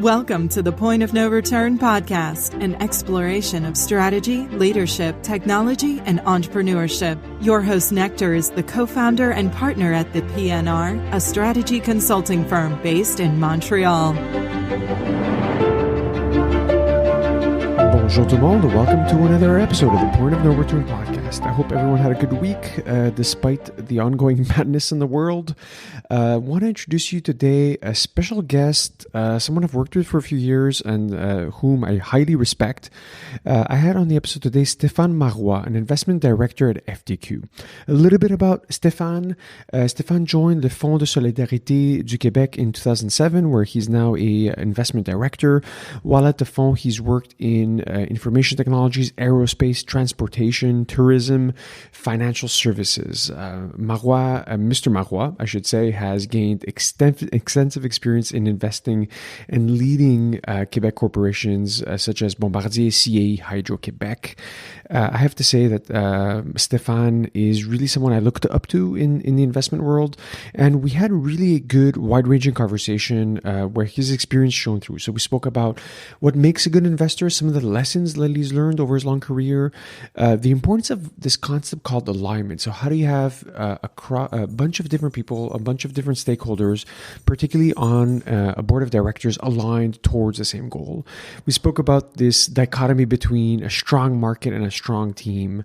Welcome to the Point of No Return podcast, an exploration of strategy, leadership, technology, and entrepreneurship. Your host, Nectar, is the co-founder and partner at the PNR, a strategy consulting firm based in Montreal. Bonjour tout le monde. Welcome to another episode of the Point of No Return podcast. I hope everyone had a good week despite the ongoing madness in the world. I want to introduce you today a special guest, someone I've worked with for a few years and whom I highly respect. I had on the episode today Stéphan Marois, an investment director at FTQ. A little bit about Stéphan. Stéphan joined the Fonds de solidarité du Québec in 2007, where he's now a investment director. While at the Fonds, he's worked in information technologies, aerospace, transportation, tourism, financial services. Mr. Marois, I should say, has gained extensive experience in investing and leading Quebec corporations such as Bombardier, CAE, Hydro-Québec. I have to say that Stéphan is really someone I looked up to in the investment world, and we had a really good, wide-ranging conversation where his experience shone through. So we spoke about what makes a good investor, some of the lessons that he's learned over his long career, the importance of this concept called alignment. So how do you have a bunch of different people, a bunch of different stakeholders, particularly on a board of directors, aligned towards the same goal? We spoke about this dichotomy between a strong market and a strong team.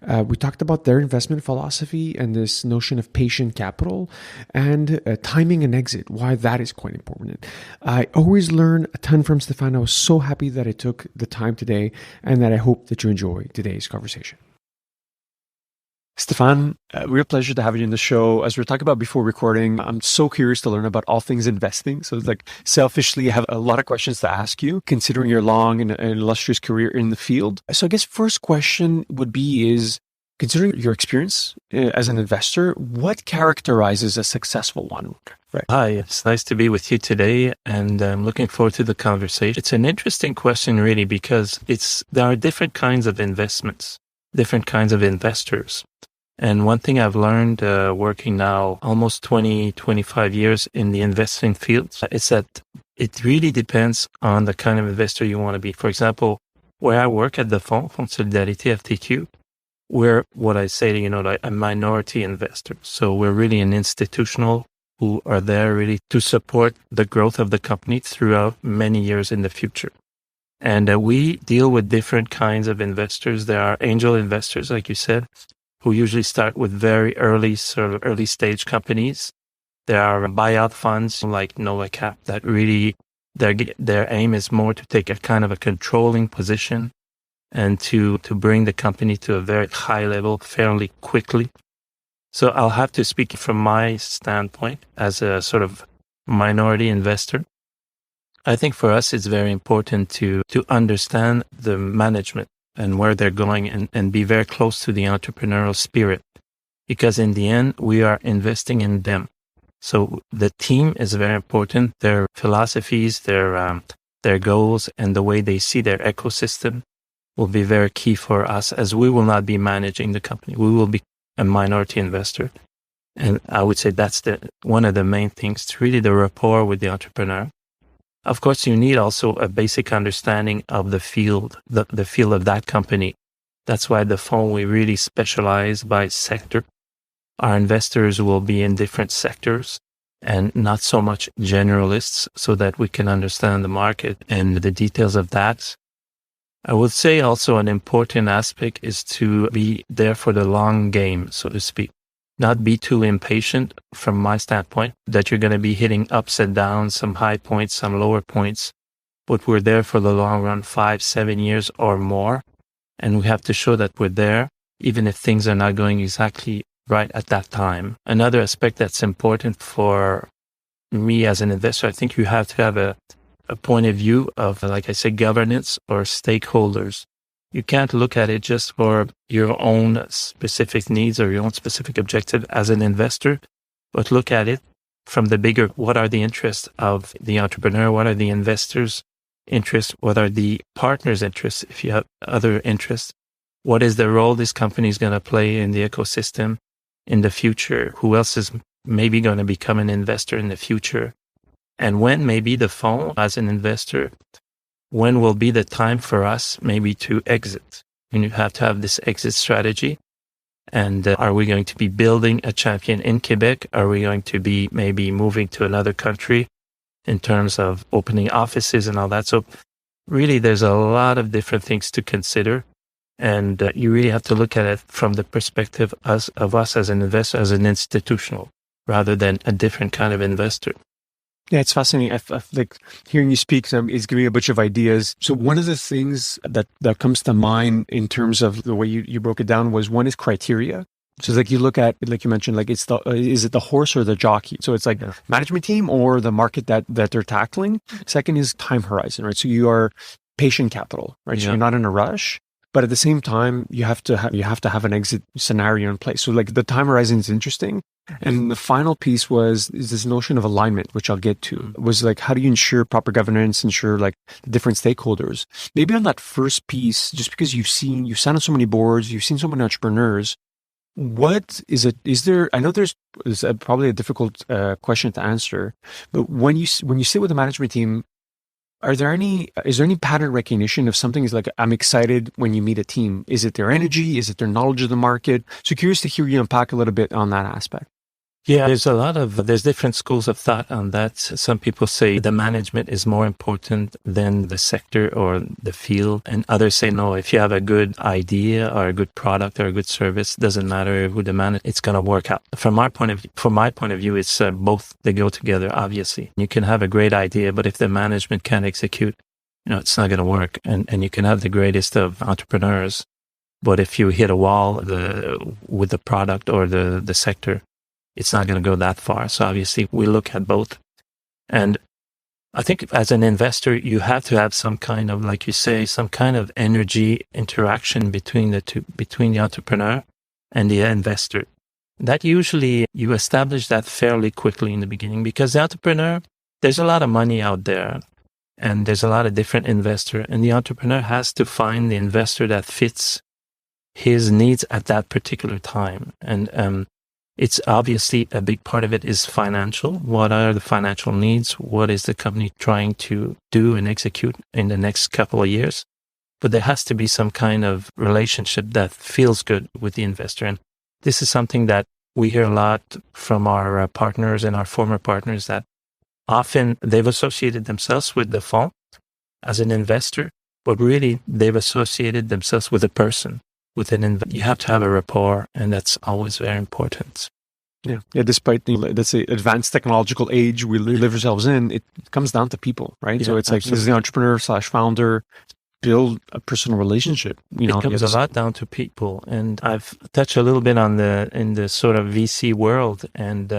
We talked about their investment philosophy and this notion of patient capital and timing and exit, why that is quite important. I always learn a ton from Stéphan. I was so happy that I took the time today and that I hope that you enjoy today's conversation. Stéphan, real pleasure to have you in the show. As we were talking about before recording, I'm so curious to learn about all things investing. So it's like selfishly, I have a lot of questions to ask you, considering your long and illustrious career in the field. So I guess first question would be is, considering your experience as an investor, what characterizes a successful one? Right. Hi, it's nice to be with you today, and I'm looking forward to the conversation. It's an interesting question, really, because there are different kinds of investments, different kinds of investors. And one thing I've learned working now almost 25 years in the investing field is that it really depends on the kind of investor you want to be. For example, where I work at the Fonds Solidarité FTQ, we're what I say, like a minority investor. So we're really an institutional who are there really to support the growth of the company throughout many years in the future. And we deal with different kinds of investors. There are angel investors, like you said, who usually start with very early stage companies. There are buyout funds like NovaCap that really, their aim is more to take a kind of a controlling position and to bring the company to a very high level fairly quickly. So I'll have to speak from my standpoint as a sort of minority investor. I think for us, it's very important to understand the management and where they're going and be very close to the entrepreneurial spirit, because in the end, we are investing in them. So the team is very important. Their philosophies, their goals, and the way they see their ecosystem will be very key for us, as we will not be managing the company. We will be a minority investor. And I would say that's one of the main things, really the rapport with the entrepreneur. Of course, you need also a basic understanding of the field, the field of that company. That's why the Fonds, we really specialize by sector. Our investors will be in different sectors and not so much generalists, so that we can understand the market and the details of that. I would say also an important aspect is to be there for the long game, so to speak. Not be too impatient from my standpoint, that you're going to be hitting ups and downs, some high points, some lower points, but we're there for the long run, 5-7 years or more. And we have to show that we're there, even if things are not going exactly right at that time. Another aspect that's important for me as an investor, I think you have to have a point of view of, like I said, governance or stakeholders. You can't look at it just for your own specific needs or your own specific objective as an investor, but look at it from the bigger, what are the interests of the entrepreneur? What are the investors' interests? What are the partners' interests? If you have other interests, what is the role this company is going to play in the ecosystem in the future? Who else is maybe going to become an investor in the future? And when maybe the phone as an investor, when will be the time for us maybe to exit? And you have to have this exit strategy. And are we going to be building a champion in Quebec? Are we going to be maybe moving to another country in terms of opening offices and all that? So really, there's a lot of different things to consider. And you really have to look at it from the perspective of us as an investor, as an institutional, rather than a different kind of investor. Yeah, it's fascinating. I like hearing you speak is giving me a bunch of ideas. So one of the things that comes to mind in terms of the way you broke it down was, one is criteria. So like you look at, like you mentioned, like is it the horse or the jockey? So it's like management team or the market that they're tackling. Second is time horizon, right? So you are patient capital, right? So you're not in a rush. But at the same time, you have to have an exit scenario in place. So like the time horizon is interesting. And the final piece is this notion of alignment, which I'll get to. It was like, how do you ensure proper governance, ensure like the different stakeholders? Maybe on that first piece, just because you've sat on so many boards, you've seen so many entrepreneurs, what is it? Is there, I know there's probably a difficult question to answer, but when you sit with the management team, is there any pattern recognition of something is like, I'm excited when you meet a team? Is it their energy? Is it their knowledge of the market? So curious to hear you unpack a little bit on that aspect. Yeah, there's different schools of thought on that. Some people say the management is more important than the sector or the field. And others say, no, if you have a good idea or a good product or a good service, doesn't matter who the manager, it's going to work out. From my point of view, it's both. They go together, obviously. You can have a great idea, but if the management can't execute, it's not going to work. And you can have the greatest of entrepreneurs, but if you hit a wall with the product or the sector, it's not going to go that far. So obviously we look at both. And I think as an investor, you have to have some kind of, like you say, some kind of energy interaction between the entrepreneur and the investor. That usually you establish that fairly quickly in the beginning, because the entrepreneur, there's a lot of money out there and there's a lot of different investors, and the entrepreneur has to find the investor that fits his needs at that particular time. And, it's obviously a big part of it is financial. What are the financial needs? What is the company trying to do and execute in the next couple of years? But there has to be some kind of relationship that feels good with the investor. And this is something that we hear a lot from our partners and our former partners, that often they've associated themselves with the fund as an investor, but really they've associated themselves with a person. You have to have a rapport, and that's always very important. Yeah. Despite let's say advanced technological age we live ourselves in, it comes down to people, right? Yeah, so it's absolutely. Like, as the entrepreneur / founder, build a personal relationship. It comes a lot down to people, and I've touched a little bit in the sort of VC world, and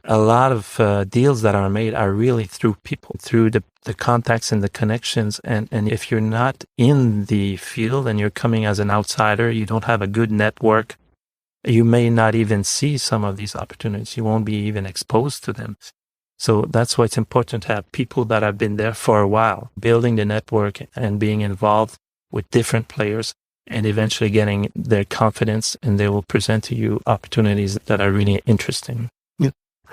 a lot of deals that are made are really through people, through the contacts and the connections. And if you're not in the field and you're coming as an outsider, you don't have a good network, you may not even see some of these opportunities. You won't be even exposed to them. So that's why it's important to have people that have been there for a while, building the network and being involved with different players, and eventually getting their confidence, and they will present to you opportunities that are really interesting.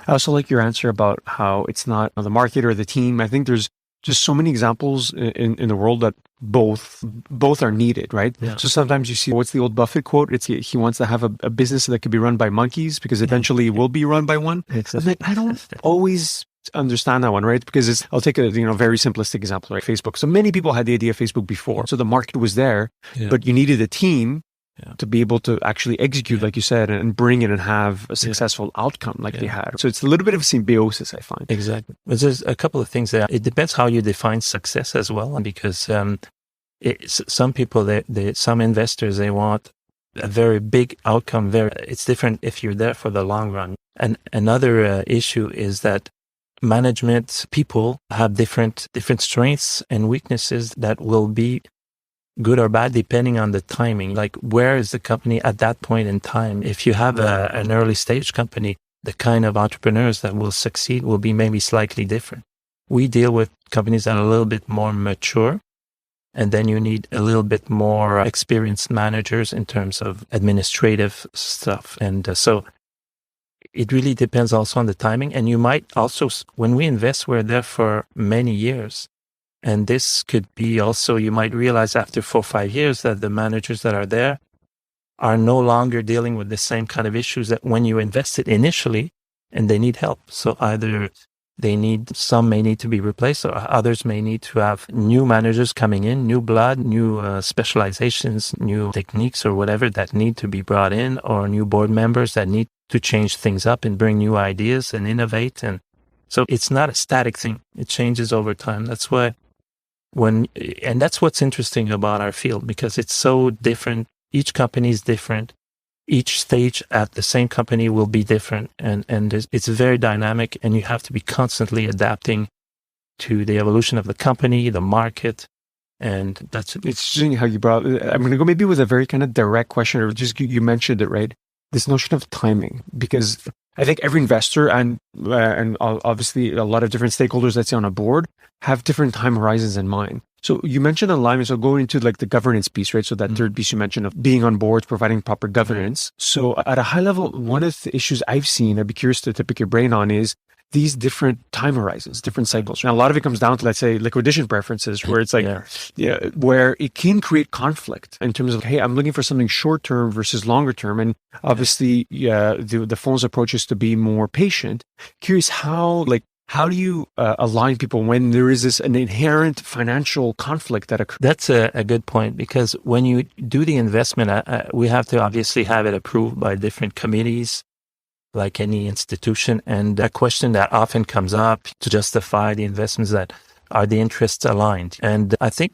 I also like your answer about how it's not the market or the team. I think there's just so many examples in the world that both are needed, right? Yeah. So sometimes you see, what's the old Buffett quote? It's he wants to have a business that could be run by monkeys, because eventually it will be run by one. Exactly. I don't always understand that one, right? Because I'll take a very simplistic example, right? Facebook. So many people had the idea of Facebook before. So the market was there, but you needed a team to be able to actually execute, like you said, and bring it and have a successful outcome like they had. So it's a little bit of symbiosis, I find. Exactly. But there's a couple of things there. It depends how you define success as well, because some people, some investors, they want a very big outcome. It's different if you're there for the long run. And another issue is that management people have different strengths and weaknesses that will be good or bad depending on the timing. Like, where is the company at that point in time? If you have an early stage company, the kind of entrepreneurs that will succeed will be maybe slightly different. We deal with companies that are a little bit more mature, and then you need a little bit more experienced managers in terms of administrative stuff. And so it really depends also on the timing. And you might also, when we invest, we're there for many years. And this could be also, you might realize after 4 or 5 years that the managers that are there are no longer dealing with the same kind of issues that when you invested initially, and they need help. So either some may need to be replaced, or others may need to have new managers coming in, new blood, new specializations, new techniques or whatever that need to be brought in, or new board members that need to change things up and bring new ideas and innovate. And so it's not a static thing. It changes over time. That's why and that's what's interesting about our field, because it's so different. Each company is different. Each stage at the same company will be different, and it's very dynamic, and you have to be constantly adapting to the evolution of the company, the market, and it's interesting how you brought. I'm going to go maybe with a very kind of direct question, or just you mentioned it, right? This notion of timing, because I think every investor and obviously a lot of different stakeholders, let's say on a board, have different time horizons in mind. So you mentioned alignment, so going into like the governance piece, right? So that third piece you mentioned of being on board, providing proper governance. So at a high level, one of the issues I've seen, I'd be curious to pick your brain on, is these different time horizons, different cycles. And a lot of it comes down to, let's say, liquidation preferences, where it's like, where it can create conflict in terms of, hey, I'm looking for something short term versus longer term. And obviously, the fund's approach is to be more patient. Curious how do you align people when there is an inherent financial conflict that occurs? That's a good point, because when you do the investment, we have to obviously have it approved by different committees, like any institution. And a question that often comes up to justify the investments, that are the interests aligned? And I think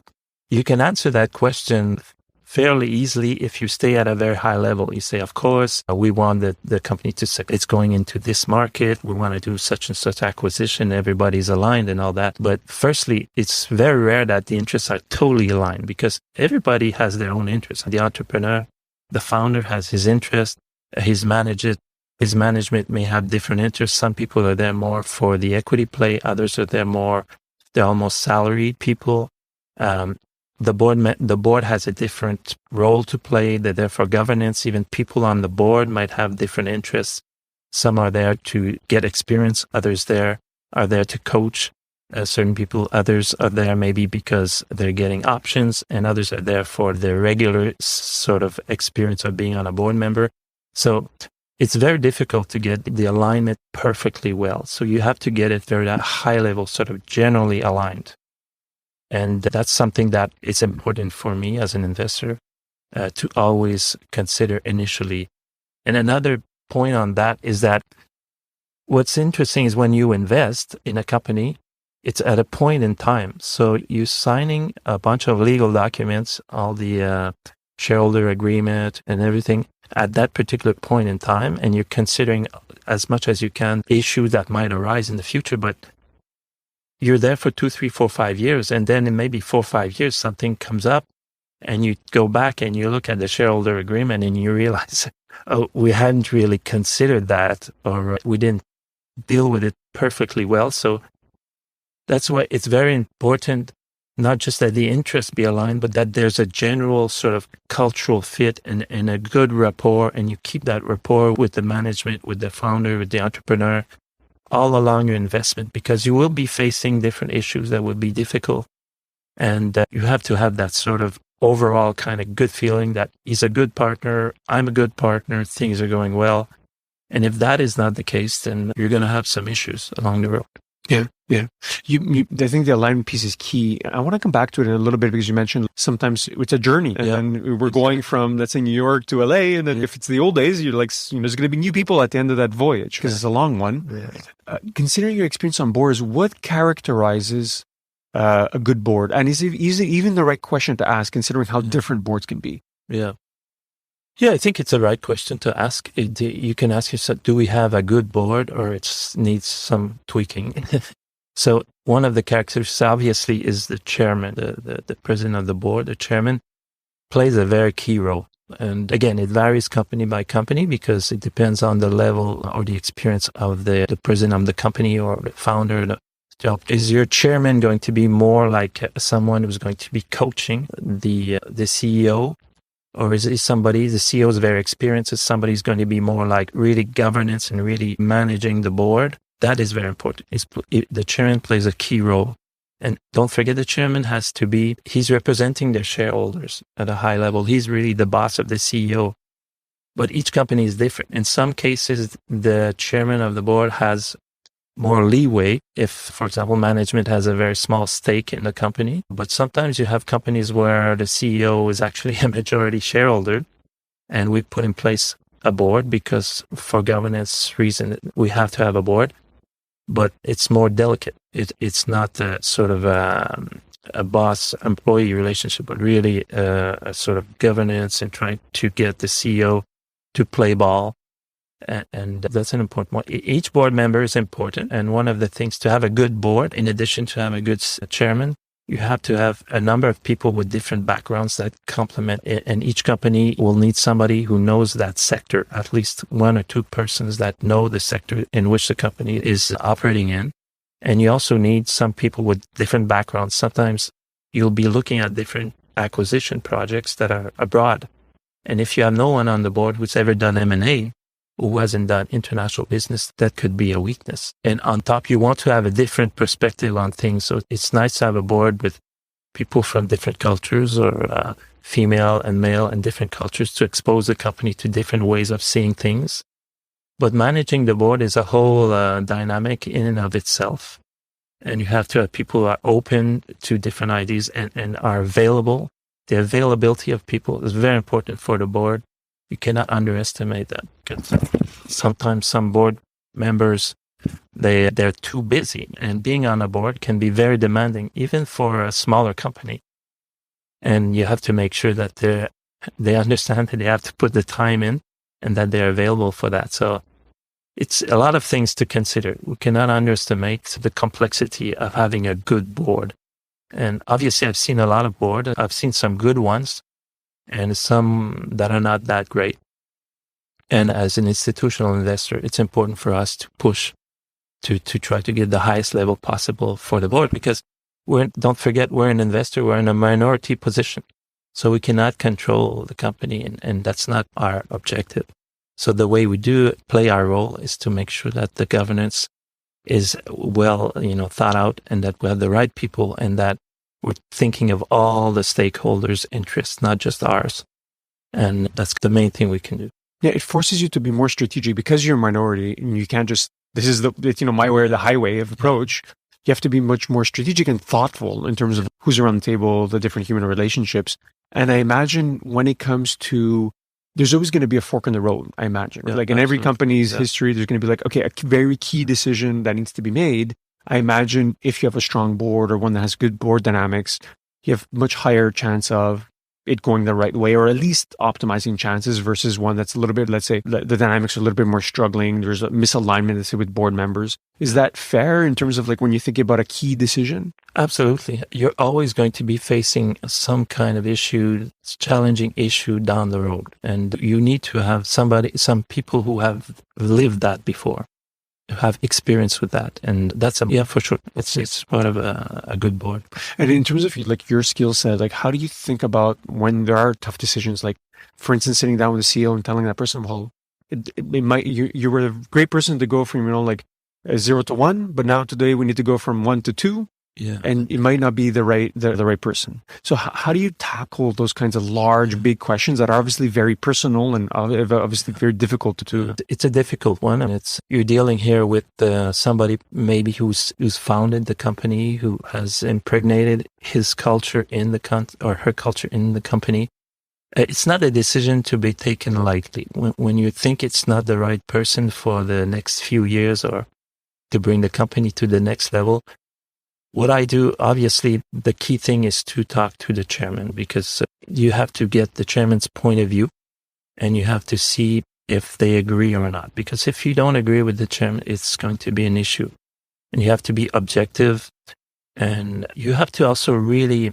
you can answer that question fairly easily if you stay at a very high level. You say, of course, we want the company to, it's going into this market. We want to do such and such acquisition. Everybody's aligned and all that. But firstly, it's very rare that the interests are totally aligned, because everybody has their own interests. The entrepreneur, the founder has his interest, his management may have different interests. Some people are there more for the equity play. Others are there more, they're almost salaried people. The board has a different role to play. They're there for governance. Even people on the board might have different interests. Some are there to get experience. Others are there to coach certain people. Others are there maybe because they're getting options, and others are there for their regular sort of experience of being on a board member. So it's very difficult to get the alignment perfectly well. So you have to get it very at a high level, sort of generally aligned. And that's something that is important for me as an investor to always consider initially. And another point on that is that what's interesting is when you invest in a company, it's at a point in time. So you're signing a bunch of legal documents, all the shareholder agreement and everything at that particular point in time, and you're considering as much as you can issues that might arise in the future. But you're there for 2, 3, 4, 5 years, and then in maybe 4 or 5 years, something comes up, and you go back and you look at the shareholder agreement and you realize, oh, we hadn't really considered that, or we didn't deal with it perfectly well. So that's why it's very important, not just that the interests be aligned, but that there's a general sort of cultural fit and a good rapport, and you keep that rapport with the management, with the founder, with the entrepreneur, all along your investment, because you will be facing different issues that will be difficult. And you have to have that sort of overall kind of good feeling that he's a good partner, I'm a good partner, things are going well. And if that is not the case, then you're going to have some issues along the road. Yeah. I think the alignment piece is key. I want to come back to it in a little bit, because you mentioned sometimes it's a journey, and we're going from, let's say, New York to LA, and then if it's the old days, you're like, there's going to be new people at the end of that voyage, because it's a long one. Yeah. Considering your experience on boards, what characterizes a good board? And is it even the right question to ask, considering how different boards can be? Yeah, I think it's the right question to ask. You can ask yourself, do we have a good board, or it needs some tweaking? So one of the characteristics, obviously, is the chairman, the president of the board. The chairman plays a very key role. And again, it varies company by company, because it depends on the level or the experience of the president of the company or the founder. Is your chairman going to be more like someone who's going to be coaching the CEO Or is somebody, the CEO is very experienced, is somebody who's going to be more like really governance and really managing the board? That is very important. The chairman plays a key role. And don't forget, the chairman he's representing their shareholders at a high level. He's really the boss of the CEO. But each company is different. In some cases, the chairman of the board has more leeway if, for example, management has a very small stake in the company. But sometimes you have companies where the CEO is actually a majority shareholder, and we put in place a board because for governance reason, we have to have a board. But it's more delicate. It's not a sort of a boss-employee relationship, but really a sort of governance and trying to get the CEO to play ball. And that's an important one. Each board member is important. And one of the things to have a good board, in addition to have a good chairman, you have to have a number of people with different backgrounds that complement it. And each company will need somebody who knows that sector, at least one or two persons that know the sector in which the company is operating in. And you also need some people with different backgrounds. Sometimes you'll be looking at different acquisition projects that are abroad. And if you have no one on the board who's ever done M&A, who hasn't done international business, that could be a weakness. And on top, you want to have a different perspective on things. So it's nice to have a board with people from different cultures or female and male and different cultures to expose the company to different ways of seeing things. But managing the board is a whole dynamic in and of itself. And you have to have people who are open to different ideas and are available. The availability of people is very important for the board. You cannot underestimate that. Sometimes some board members, they're too busy, and being on a board can be very demanding, even for a smaller company. And you have to make sure that they understand that they have to put the time in and that they're available for that. So it's a lot of things to consider. We cannot underestimate the complexity of having a good board. And obviously, I've seen a lot of boards. I've seen some good ones and some that are not that great. And as an institutional investor, it's important for us to push to try to get the highest level possible for the board, because don't forget, we're an investor, we're in a minority position. So we cannot control the company, and that's not our objective. So the way we do play our role is to make sure that the governance is well, thought out, and that we have the right people, and that we're thinking of all the stakeholders' interests, not just ours. And that's the main thing we can do. Yeah, it forces you to be more strategic because you're a minority, and you can't just, this is my way or the highway of approach. You have to be much more strategic and thoughtful in terms of who's around the table, the different human relationships. And I imagine when it comes to, there's always going to be a fork in the road, I imagine. Yeah, like in every company's history, there's going to be like, okay, a very key decision that needs to be made. I imagine if you have a strong board or one that has good board dynamics, you have much higher chance of it going the right way, or at least optimizing chances, versus one that's a little bit, let's say, the dynamics are a little bit more struggling. There's a misalignment, let's say, with board members. Is that fair in terms of like when you think about a key decision? Absolutely. You're always going to be facing some kind of issue, challenging issue down the road. And you need to have some people who have lived that before, have experience with that. And that's for sure. It's part of a good board. And in terms of like your skill set, like how do you think about when there are tough decisions? Like, for instance, sitting down with the CEO and telling that person, well, you were a great person to go from, like 0 to 1, but now today we need to go from 1 to 2. Yeah. And it might not be the right person. So how do you tackle those kinds of large, big questions that are obviously very personal and obviously very difficult to do? It's a difficult one. And you're dealing here with somebody maybe who's founded the company, who has impregnated his culture in or her culture in the company. It's not a decision to be taken lightly. When you think it's not the right person for the next few years or to bring the company to the next level, what I do, obviously, the key thing is to talk to the chairman, because you have to get the chairman's point of view and you have to see if they agree or not. Because if you don't agree with the chairman, it's going to be an issue. And you have to be objective, and you have to also really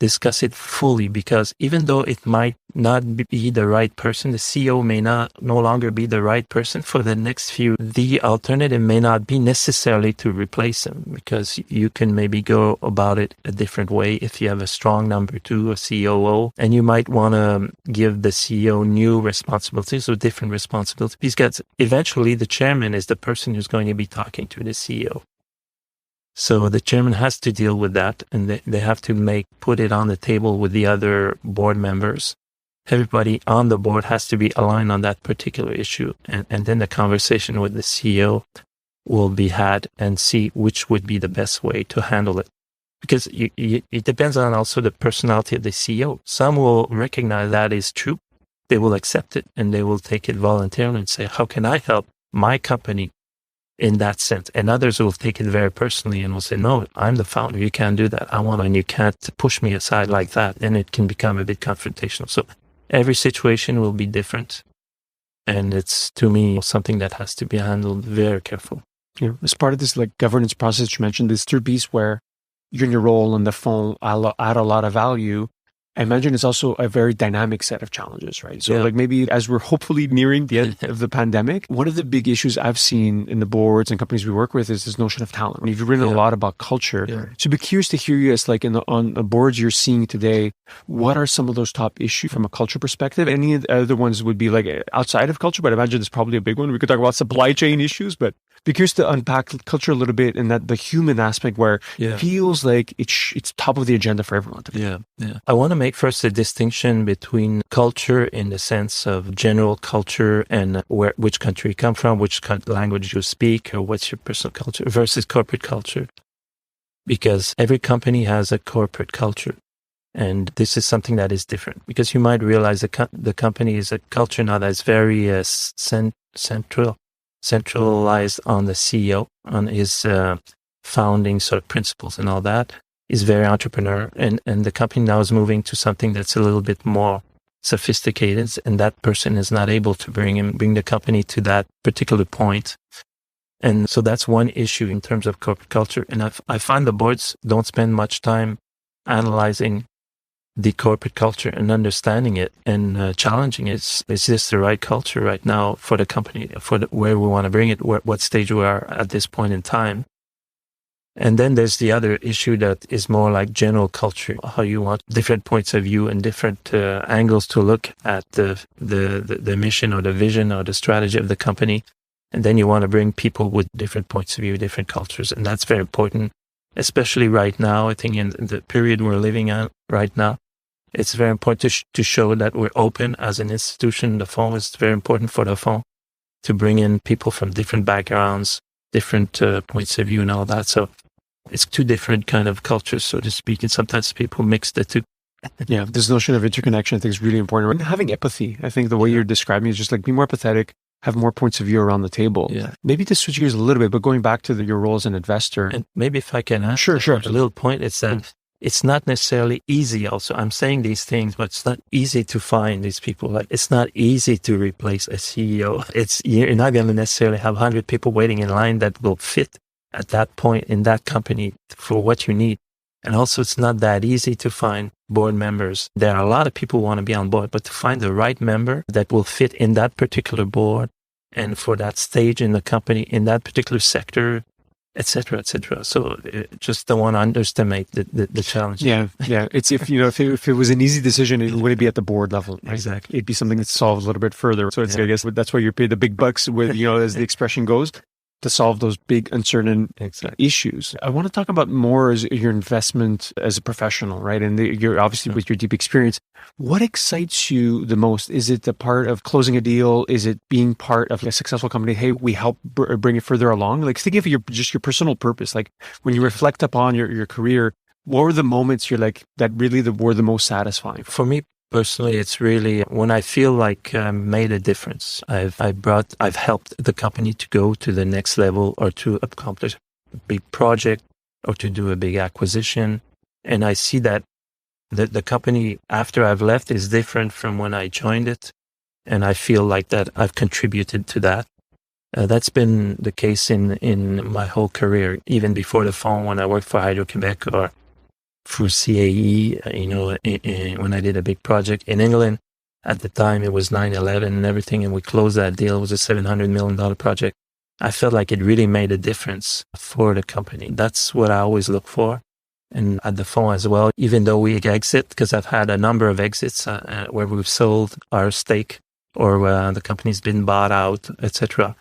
discuss it fully, because even though it might not be the right person, the CEO may no longer be the right person for the next few, the alternative may not be necessarily to replace him, because you can maybe go about it a different way if you have a strong number two, a COO, and you might want to give the CEO new responsibilities or different responsibilities, because eventually the chairman is the person who's going to be talking to the CEO. So the chairman has to deal with that, and they have to put it on the table with the other board members. Everybody on the board has to be aligned on that particular issue. And then the conversation with the CEO will be had and see which would be the best way to handle it. Because it depends on also the personality of the CEO. Some will recognize that is true. They will accept it and they will take it voluntarily and say, how can I help my company in that sense? And others will take it very personally and will say, no, I'm the founder. You can't do that. And you can't push me aside like that. And it can become a bit confrontational. So every situation will be different. And it's, to me, something that has to be handled very carefully. Yeah. As part of this governance process, you mentioned this third piece where you and your role on the phone add a lot of value. I imagine it's also a very dynamic set of challenges, right? So maybe as we're hopefully nearing the end of the pandemic, one of the big issues I've seen in the boards and companies we work with is this notion of talent. And you've written a lot about culture. Yeah. So I'd be curious to hear you as on the boards you're seeing today, what are some of those top issues from a culture perspective? Any of the other ones would be outside of culture, but I imagine there's probably a big one. We could talk about supply chain issues, but be curious to unpack culture a little bit in that the human aspect where it feels like it's top of the agenda for everyone. Yeah. I want to make first a distinction between culture in the sense of general culture and which country you come from, which language you speak, or what's your personal culture versus corporate culture. Because every company has a corporate culture. And this is something that is different, because you might realize the company is a culture now that's very centralized on the CEO, on his founding sort of principles and all that. Is very entrepreneur, and the company now is moving to something that's a little bit more sophisticated, and that person is not able to bring the company to that particular point. And so that's one issue in terms of corporate culture. And I find the boards don't spend much time analyzing the corporate culture and understanding it and challenging it. Is this the right culture right now for the company, where we want to bring it, what stage we are at this point in time? And then there's the other issue that is more like general culture, how you want different points of view and different angles to look at the mission or the vision or the strategy of the company. And then you want to bring people with different points of view, different cultures. And that's very important, especially right now. I think in the period we're living in right now, it's very important to show that we're open as an institution. The phone is very important for the phone to bring in people from different backgrounds, different points of view and all that. So it's two different kind of cultures, so to speak, and sometimes people mix the two. Yeah, this notion of interconnection I think is really important. And having empathy, I think the way you're describing it is just be more empathetic, have more points of view around the table. Yeah. Maybe to switch gears a little bit, but going back to your role as an investor. And maybe if I can add sure. a little point, it's that it's not necessarily easy also. I'm saying these things, but it's not easy to find these people. It's not easy to replace a CEO. You're not going to necessarily have 100 people waiting in line that will fit at that point in that company for what you need. And also, it's not that easy to find board members. There are a lot of people who want to be on board, but to find the right member that will fit in that particular board and for that stage in the company, in that particular sector, et cetera, et cetera. So just don't want to underestimate the challenge. Yeah. It's if it was an easy decision, it wouldn't be at the board level. Right? Exactly. It'd be something that's solved a little bit further. So I guess that's why you're paid the big bucks with, as the expression goes, to solve those big uncertain issues. I want to talk about more as your investment as a professional, right? And you're obviously with your deep experience. What excites you the most? Is it the part of closing a deal? Is it being part of a successful company? Hey, we help bring it further along. Thinking of your personal purpose. When you reflect upon your career, what were the moments you're that really were the most satisfying? For me personally, it's really when I feel like I made a difference. I've helped the company to go to the next level or to accomplish a big project or to do a big acquisition. And I see that the company after I've left is different from when I joined it. And I feel like that I've contributed to that. That's been the case in my whole career, even before the phone when I worked for Hydro-Québec or through CAE, when I did a big project in England. At the time, it was 9/11 and everything, and we closed that deal. It was a $700 million project. I felt like it really made a difference for the company. That's what I always look for. And at the fund as well, even though we exit, because I've had a number of exits where we've sold our stake or the company's been bought out, etc.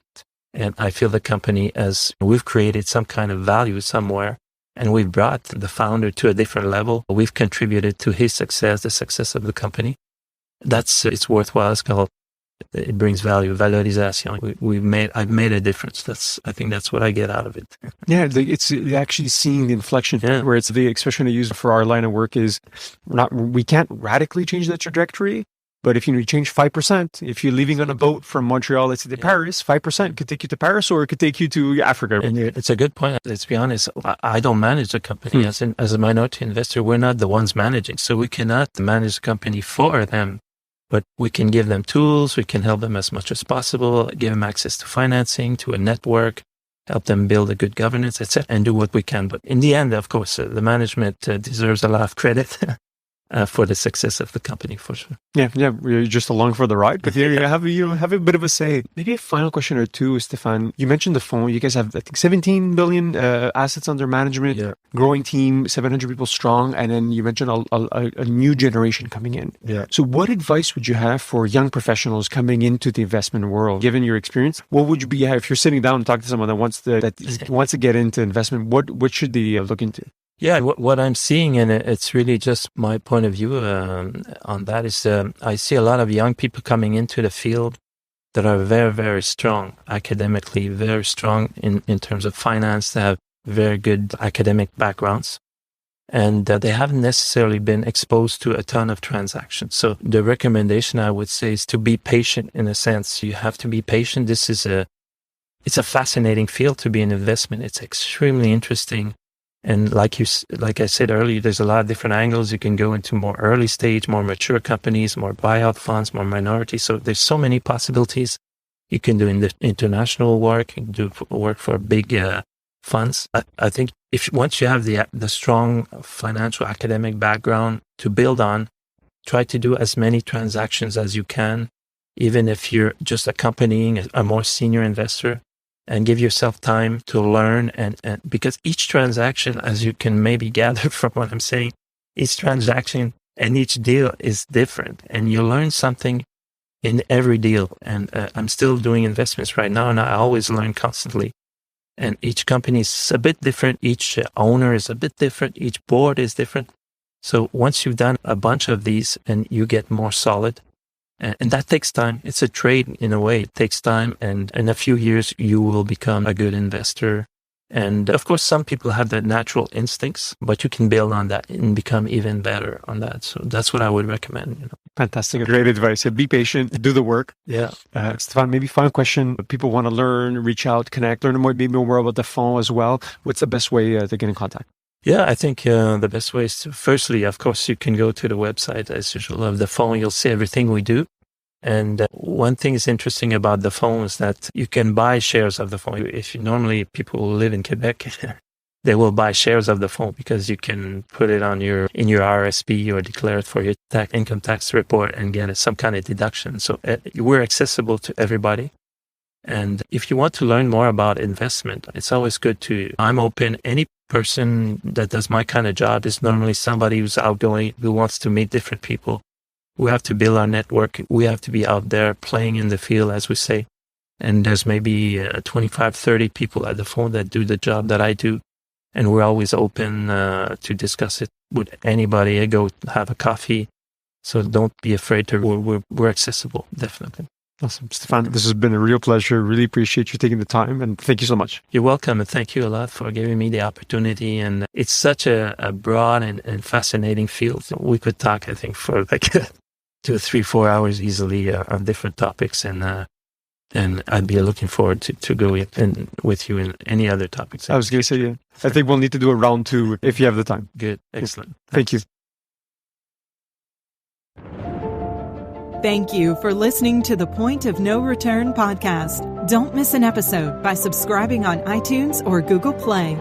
And I feel the company we've created some kind of value somewhere, and we've brought the founder to a different level. We've contributed to his success, the success of the company. It's worthwhile. It's called, it brings value, valorisation. I've made a difference. I think that's what I get out of it. Yeah, it's actually seeing the inflection where it's the expression I use for our line of work is we can't radically change the trajectory, but if you change 5%, if you're leaving on a boat from Montreal, let's say to Paris, 5% could take you to Paris or it could take you to Africa. And it's a good point. Let's be honest. I don't manage the company as a minority investor. We're not the ones managing, so we cannot manage the company for them. But we can give them tools, we can help them as much as possible, give them access to financing, to a network, help them build a good governance, etc., and do what we can. But in the end, of course, the management deserves a lot of credit for the success of the company, for sure. Yeah, you're just along for the ride, but you have a bit of a say. Maybe a final question or two, Stéphan. You mentioned the phone. You guys have, I think, 17 billion assets under management, growing team, 700 people strong, and then you mentioned a new generation coming in. Yeah. So what advice would you have for young professionals coming into the investment world? Given your experience, what would you be, if you're sitting down and talking to someone that wants to get into investment, what should they look into? Yeah, what I'm seeing, and it's really just my point of view on that, is I see a lot of young people coming into the field that are very, very strong academically, very strong in terms of finance. They have very good academic backgrounds, and they haven't necessarily been exposed to a ton of transactions. So the recommendation I would say is to be patient. In a sense, you have to be patient. It's a fascinating field to be in investment. It's extremely interesting. And like I said earlier, there's a lot of different angles. You can go into more early stage, more mature companies, more buyout funds, more minorities. So there's so many possibilities. You can do international work, you can do work for big funds. I think once you have the strong financial academic background to build on, try to do as many transactions as you can, even if you're just accompanying a more senior investor. And give yourself time to learn, and because each transaction, as you can maybe gather from what I'm saying, each transaction and each deal is different, and you learn something in every deal. And I'm still doing investments right now, and I always learn constantly. And each company is a bit different, each owner is a bit different, each board is different. So once you've done a bunch of these, and you get more solid. And that takes time. It's a trade in a way. It takes time. And in a few years, you will become a good investor. And of course, some people have the natural instincts, but you can build on that and become even better on that. So that's what I would recommend. Fantastic. Great advice. Be patient, do the work. Yeah. Stéphan, maybe final question. People want to learn, reach out, connect, learn maybe more about the fund as well. What's the best way to get in contact? Yeah, I think the best way is firstly, of course, you can go to the website as usual of the phone. You'll see everything we do. And one thing is interesting about the phone is that you can buy shares of the phone. If normally people who live in Quebec, they will buy shares of the phone because you can put it in your RSP or declare it for your income tax report and get some kind of deduction. So we're accessible to everybody. And if you want to learn more about investment, it's always good I'm open. Any person that does my kind of job is normally somebody who's outgoing, who wants to meet different people. We have to build our network. We have to be out there playing in the field, as we say. And there's maybe 25, 30 people at the phone that do the job that I do. And we're always open to discuss it with anybody. Go have a coffee. So don't be afraid we're accessible, definitely. Awesome. Stéphan, this has been a real pleasure. Really appreciate you taking the time, and thank you so much. You're welcome, and thank you a lot for giving me the opportunity. And it's such a broad and fascinating field. We could talk, I think, for like 2, 3, 4 hours easily on different topics, and I'd be looking forward to go with you in any other topics. I was going to say, yeah. I think we'll need to do a round 2 if you have the time. Good. Excellent. Thank you. Thank you for listening to the Point of No Return podcast. Don't miss an episode by subscribing on iTunes or Google Play.